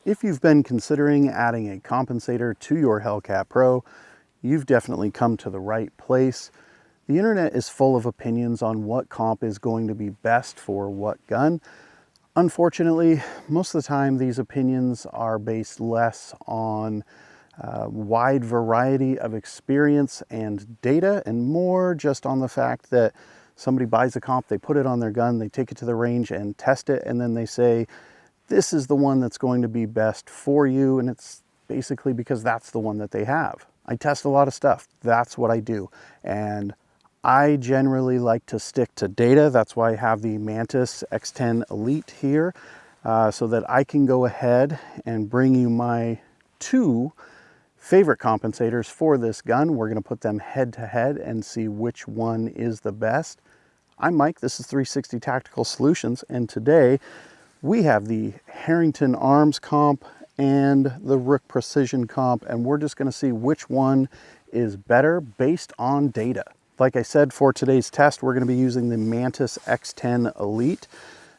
If you've been considering adding a compensator to your Hellcat Pro, you've definitely come to the right place. The internet is full of opinions on what comp is going to be best for what gun. Unfortunately, most of the time these opinions are based less on wide variety of experience and data and more just on the fact that somebody buys a comp, they put it on their gun, they take it to the range and test it, and then they say, this is the one that's going to be best for you, and it's basically because that's the one that they have. I test a lot of stuff. That's what I do. And I generally like to stick to data. That's why I have the Mantis X10 Elite here, so that I can go ahead and bring you my two favorite compensators for this gun. We're going to put them head to head and see which one is the best. I'm Mike, this is 360 Tactical Solutions, and today we have the Harrington Arms comp and the Rook Precision comp, and we're just going to see which one is better based on data. Like I said, for today's test, we're going to be using the Mantis X10 Elite.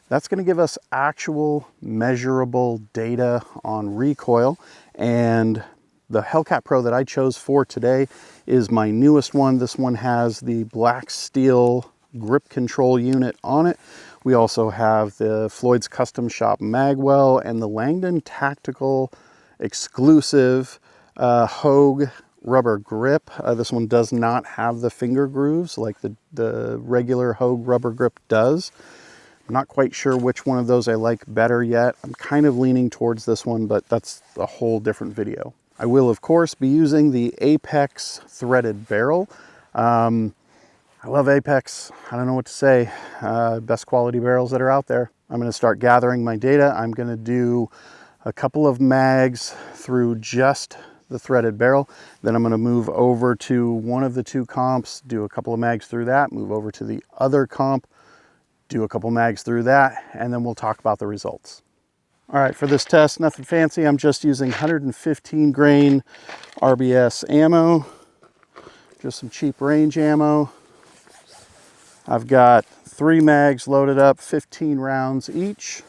That's going to give us actual measurable data on recoil, and the Hellcat Pro that I chose for today is my newest one. This one has the black steel grip control unit on it. We also have the Floyd's Custom Shop Magwell and the Langdon Tactical exclusive Hogue rubber grip. This one does not have the finger grooves like the regular Hogue rubber grip does. I'm not quite sure which one of those I like better yet. I'm kind of leaning towards this one, but that's a whole different video. I will, of course, be using the Apex threaded barrel. I love Apex. I don't know what to say. Best quality barrels that are out there. I'm going to start gathering my data. I'm going to do a couple of mags through just the threaded barrel. Then I'm going to move over to one of the two comps, do a couple of mags through that, move over to the other comp, do a couple mags through that, and then we'll talk about the results. All right, for this test, nothing fancy. I'm just using 115 grain RBS ammo, just some cheap range ammo. I've got 3 mags loaded up, 15 rounds each.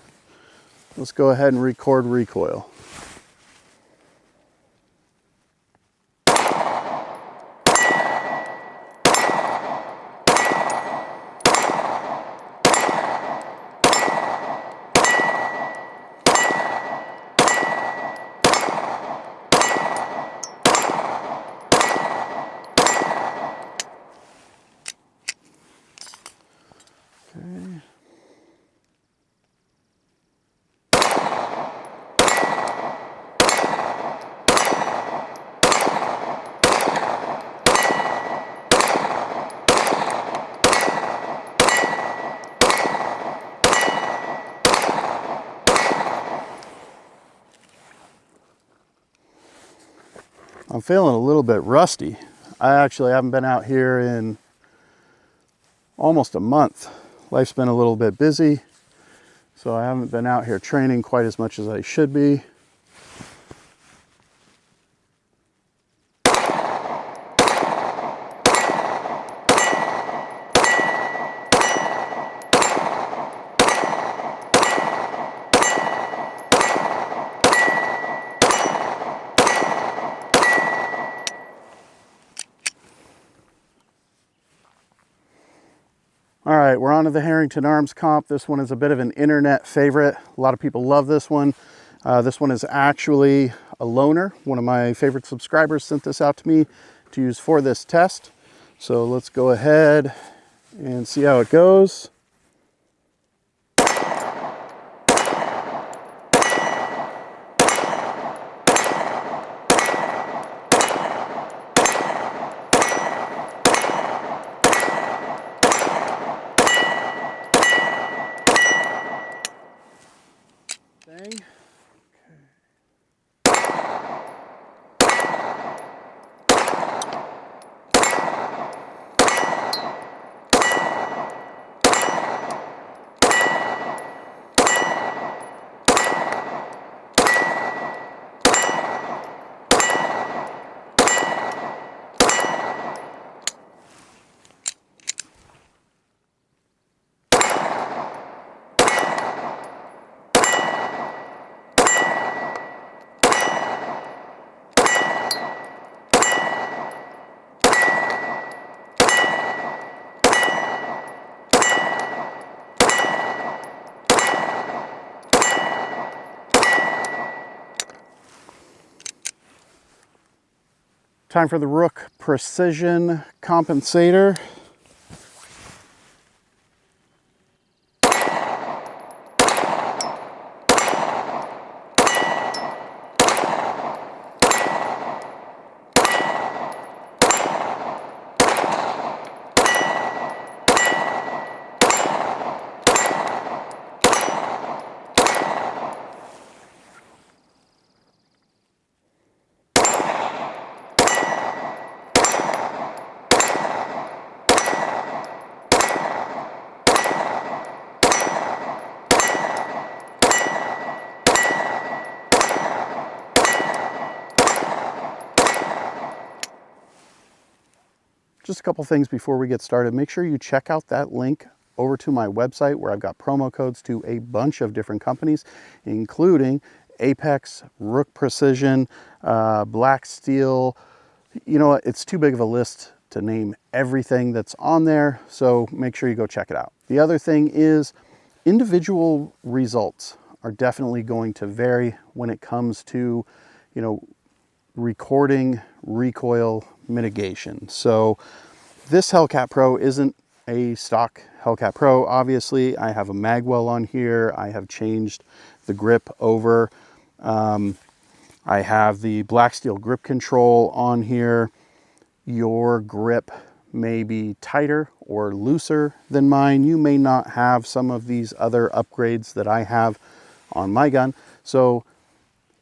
Let's go ahead and record recoil. Okay. I'm feeling a little bit rusty. I actually haven't been out here in almost a month. Life's been a little bit busy, so I haven't been out here training quite as much as I should be. All right, we're on to the Harrington Arms comp. This one is a bit of an internet favorite. A lot of people love this one. This one is actually a loaner. One of my favorite subscribers sent this out to me to use for this test. So let's go ahead and see how it goes. Thing. Okay. Time for the Rook Precision compensator. Just a couple things before we get started. Make sure you check out that link over to my website where I've got promo codes to a bunch of different companies, including Apex, Rook Precision, Black Steel. You know what? It's too big of a list to name everything that's on there, so make sure you go check it out. The other thing is individual results are definitely going to vary when it comes to, you know, recording recoil mitigation. So this Hellcat Pro isn't a stock Hellcat Pro. Obviously, I have a magwell on here. I have changed the grip over. I have the Black Steel grip control on here. Your grip may be tighter or looser than mine. You may not have some of these other upgrades that I have on my gun. So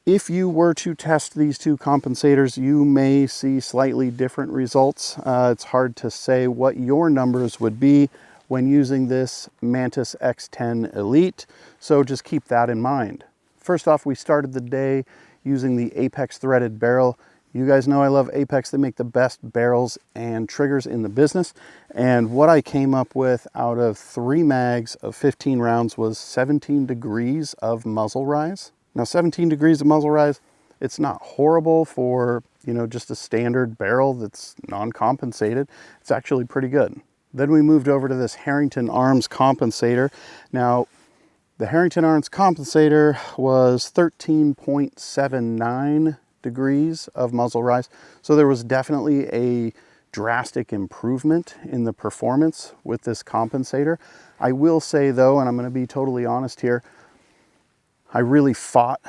if you were to test these two compensators, you may see slightly different results. It's hard to say what your numbers would be when using this Mantis X10 Elite, so just keep that in mind. First off, we started the day using the Apex threaded barrel. You guys know I love Apex. They make the best barrels and triggers in the business. And what I came up with out of 3 mags of 15 rounds was 17 degrees of muzzle rise. Now 17 degrees of muzzle rise, it's not horrible for, you know, just a standard barrel that's non-compensated. It's actually pretty good. Then we moved over to this Harrington Arms compensator. Now the Harrington Arms compensator was 13.79 degrees of muzzle rise. So there was definitely a drastic improvement in the performance with this compensator. I will say though, and I'm going to be totally honest here, I really fought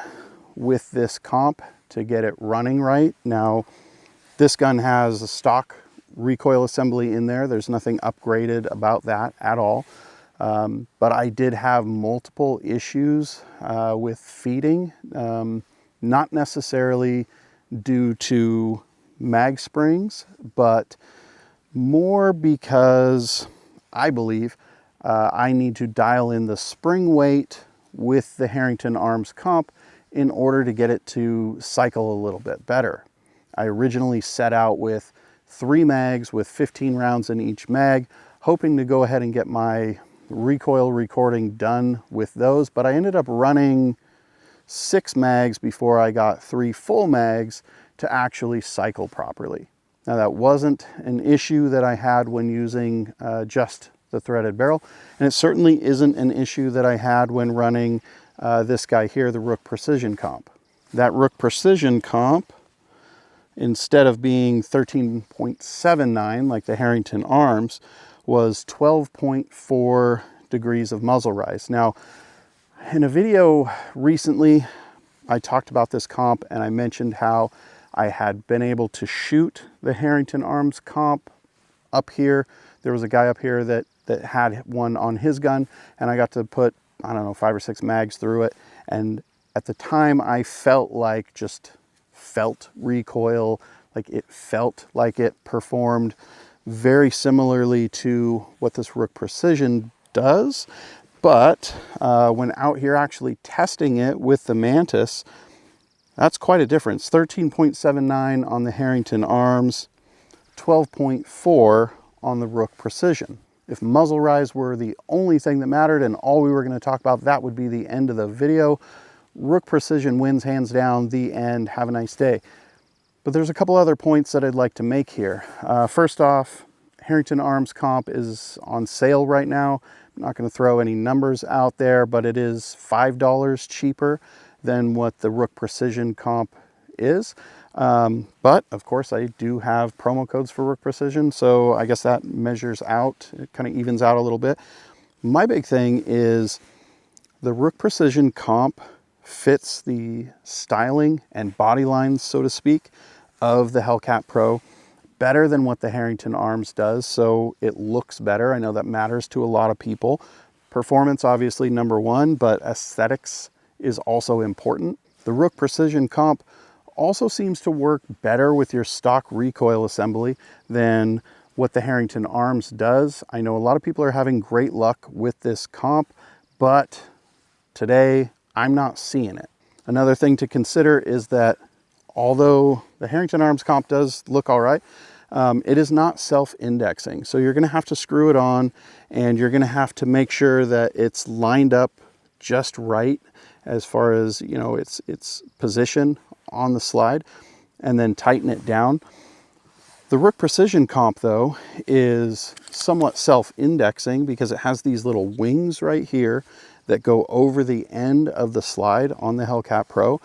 with this comp to get it running right. Now, this gun has a stock recoil assembly in there. There's nothing upgraded about that at all. But I did have multiple issues with feeding, not necessarily due to mag springs, but more because I believe I need to dial in the spring weight with the Harrington Arms comp in order to get it to cycle a little bit better. I originally set out with 3 mags with 15 rounds in each mag, hoping to go ahead and get my recoil recording done with those, but I ended up running 6 mags before I got 3 full mags to actually cycle properly. Now that wasn't an issue that I had when using just the threaded barrel, and it certainly isn't an issue that I had when running this guy here, the Rook Precision comp. That Rook Precision comp, instead of being 13.79 like the Harrington Arms, was 12.4 degrees of muzzle rise. Now, in a video recently, I talked about this comp and I mentioned how I had been able to shoot the Harrington Arms comp up here. There was a guy up here that had one on his gun, and I got to put, I don't know, 5 or 6 mags through it. And at the time I felt recoil, like it felt like it performed very similarly to what this Rook Precision does. But when out here actually testing it with the Mantis, that's quite a difference. 13.79 on the Harrington Arms, 12.4 on the Rook Precision. If muzzle rise were the only thing that mattered and all we were going to talk about, that would be the end of the video. Rook Precision wins hands down, the end. Have a nice day. But there's a couple other points that I'd like to make here. First off, Harrington Arms comp is on sale right now. I'm not going to throw any numbers out there, but it is $5 cheaper than what the Rook Precision comp is. But of course I do have promo codes for Rook Precision, so I guess that measures out, it kind of evens out a little bit. My big thing is the Rook Precision comp fits the styling and body lines, so to speak, of the Hellcat Pro better than what the Harrington Arms does, so it looks better. I know that matters to a lot of people. Performance, obviously, number one, but aesthetics is also important. The Rook Precision comp also seems to work better with your stock recoil assembly than what the Harrington Arms does. I know a lot of people are having great luck with this comp, but today I'm not seeing it. Another thing to consider is that although the Harrington Arms comp does look all right, it is not self-indexing. So you're gonna have to screw it on, and you're gonna have to make sure that it's lined up just right as far as, you know, its position on the slide, and then tighten it down. The Rook Precision comp, though, is somewhat self-indexing because it has these little wings right here that go over the end of the slide on the Hellcat Pro.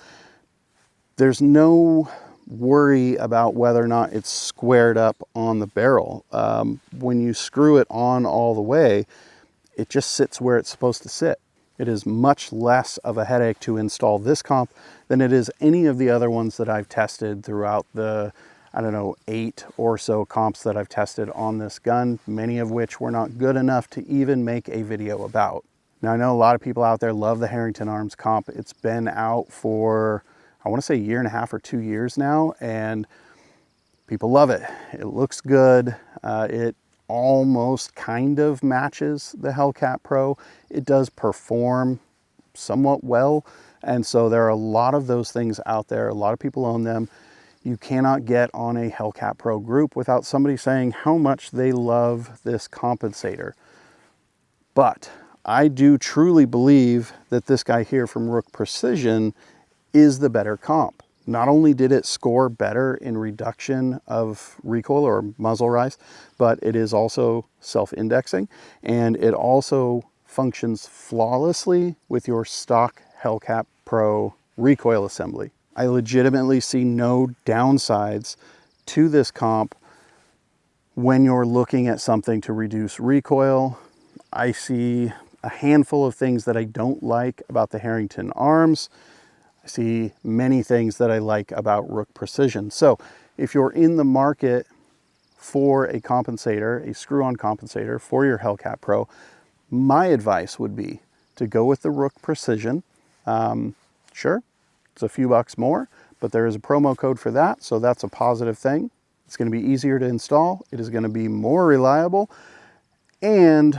There's no worry about whether or not it's squared up on the barrel. When you screw it on all the way, it just sits where it's supposed to sit. It is much less of a headache to install this comp than it is any of the other ones that I've tested throughout the, I don't know, 8 or so comps that I've tested on this gun, many of which were not good enough to even make a video about. Now, I know a lot of people out there love the Harrington Arms comp. It's been out for, I want to say, a year and a half or 2 years now, and people love it. It looks good. It almost kind of matches the Hellcat Pro. It does perform somewhat well, and so there are a lot of those things out there. A lot of people own them. You cannot get on a Hellcat Pro group without somebody saying how much they love this compensator. But I do truly believe that this guy here from Rook Precision is the better comp. Not only did it score better in reduction of recoil or muzzle rise, but it is also self-indexing, and it also functions flawlessly with your stock Hellcat Pro recoil assembly. I legitimately see no downsides to this comp when you're looking at something to reduce recoil. I see a handful of things that I don't like about the Harrington Arms. I see many things that I like about Rook Precision. So if you're in the market for a compensator, a screw-on compensator for your Hellcat Pro, my advice would be to go with the Rook Precision. Sure, it's a few bucks more, but there is a promo code for that, so that's a positive thing. It's going to be easier to install. It is going to be more reliable, and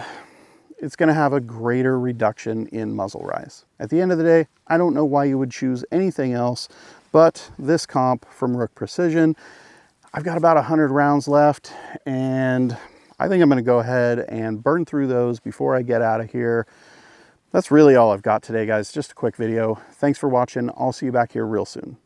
it's going to have a greater reduction in muzzle rise. At the end of the day, I don't know why you would choose anything else but this comp from Rook Precision. I've got about 100 rounds left, and I think I'm going to go ahead and burn through those before I get out of here. That's really all I've got today, guys. Just a quick video. Thanks for watching. I'll see you back here real soon.